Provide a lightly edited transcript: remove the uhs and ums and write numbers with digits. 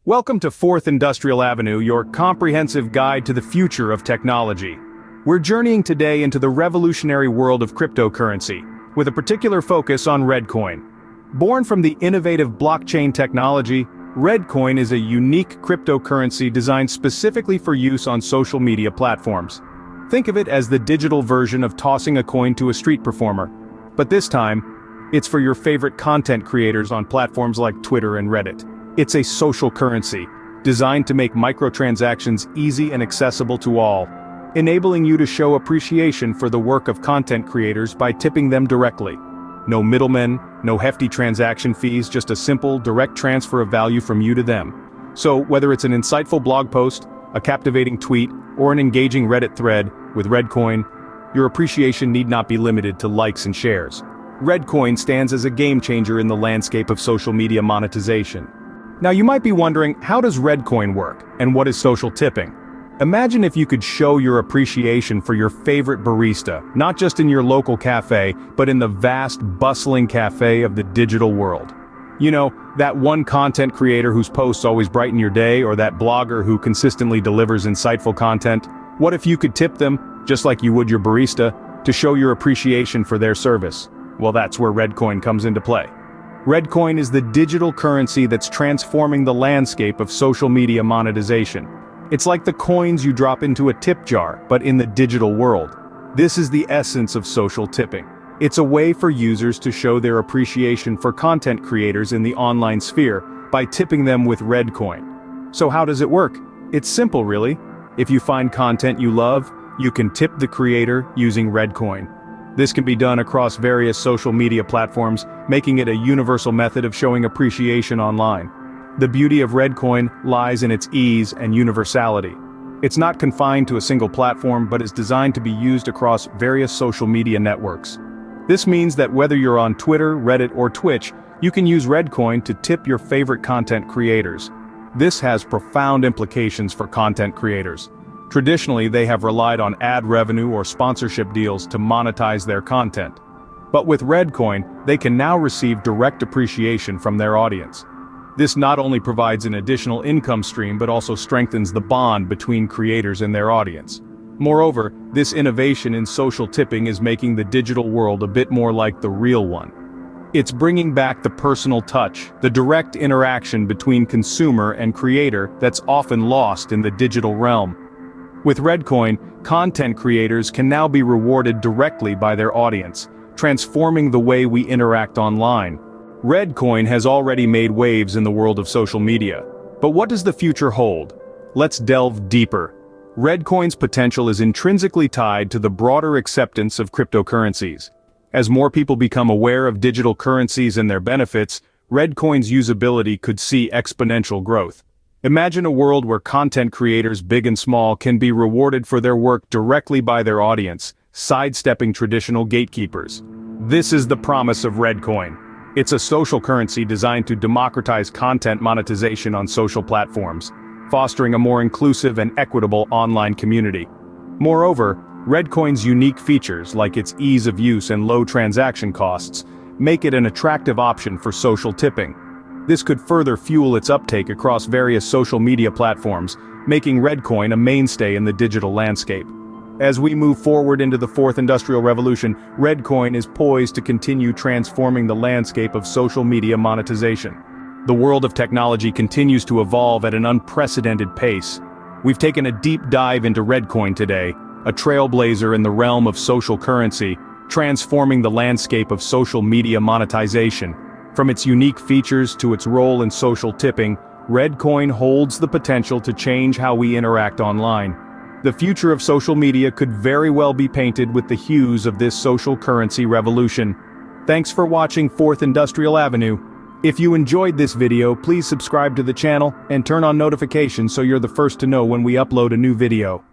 Welcome to 4th Industrial Avenue, your comprehensive guide to the future of technology. We're journeying today into the revolutionary world of cryptocurrency, with a particular focus on Reddcoin. Born from the innovative blockchain technology, Reddcoin is a unique cryptocurrency designed specifically for use on social media platforms. Think of it as the digital version of tossing a coin to a street performer. But this time, it's for your favorite content creators on platforms like Twitter and Reddit. It's a social currency, designed to make microtransactions easy and accessible to all, enabling you to show appreciation for the work of content creators by tipping them directly. No middlemen, no hefty transaction fees, just a simple, direct transfer of value from you to them. So, whether it's an insightful blog post, a captivating tweet, or an engaging Reddit thread, with Reddcoin, your appreciation need not be limited to likes and shares. Reddcoin stands as a game changer in the landscape of social media monetization. Now you might be wondering, how does Reddcoin work, and what is social tipping? Imagine if you could show your appreciation for your favorite barista, not just in your local cafe, but in the vast, bustling cafe of the digital world. You know, that one content creator whose posts always brighten your day, or that blogger who consistently delivers insightful content. What if you could tip them, just like you would your barista, to show your appreciation for their service? Well, that's where Reddcoin comes into play. Reddcoin is the digital currency that's transforming the landscape of social media monetization. It's like the coins you drop into a tip jar, but in the digital world. This is the essence of social tipping. It's a way for users to show their appreciation for content creators in the online sphere by tipping them with Reddcoin. So how does it work? It's simple, really. If you find content you love, you can tip the creator using Reddcoin. This can be done across various social media platforms, making it a universal method of showing appreciation online. The beauty of Reddcoin lies in its ease and universality. It's not confined to a single platform, but is designed to be used across various social media networks. This means that whether you're on Twitter, Reddit, or Twitch, you can use Reddcoin to tip your favorite content creators. This has profound implications for content creators. Traditionally, they have relied on ad revenue or sponsorship deals to monetize their content. But with Reddcoin, they can now receive direct appreciation from their audience. This not only provides an additional income stream but also strengthens the bond between creators and their audience. Moreover, this innovation in social tipping is making the digital world a bit more like the real one. It's bringing back the personal touch, the direct interaction between consumer and creator that's often lost in the digital realm. With Reddcoin, content creators can now be rewarded directly by their audience, transforming the way we interact online. Reddcoin has already made waves in the world of social media. But what does the future hold? Let's delve deeper. Reddcoin's potential is intrinsically tied to the broader acceptance of cryptocurrencies. As more people become aware of digital currencies and their benefits, Reddcoin's usability could see exponential growth. Imagine a world where content creators big and small can be rewarded for their work directly by their audience, sidestepping traditional gatekeepers. This is the promise of Reddcoin. It's a social currency designed to democratize content monetization on social platforms, fostering a more inclusive and equitable online community. Moreover, Reddcoin's unique features, like its ease of use and low transaction costs, make it an attractive option for social tipping. This could further fuel its uptake across various social media platforms, making Reddcoin a mainstay in the digital landscape. As we move forward into the 4th Industrial Revolution, Reddcoin is poised to continue transforming the landscape of social media monetization. The world of technology continues to evolve at an unprecedented pace. We've taken a deep dive into Reddcoin today, a trailblazer in the realm of social currency, transforming the landscape of social media monetization. From its unique features to its role in social tipping, Reddcoin holds the potential to change how we interact online. The future of social media could very well be painted with the hues of this social currency revolution. Thanks for watching 4th Industrial Avenue. If you enjoyed this video, please subscribe to the channel and turn on notifications so you're the first to know when we upload a new video.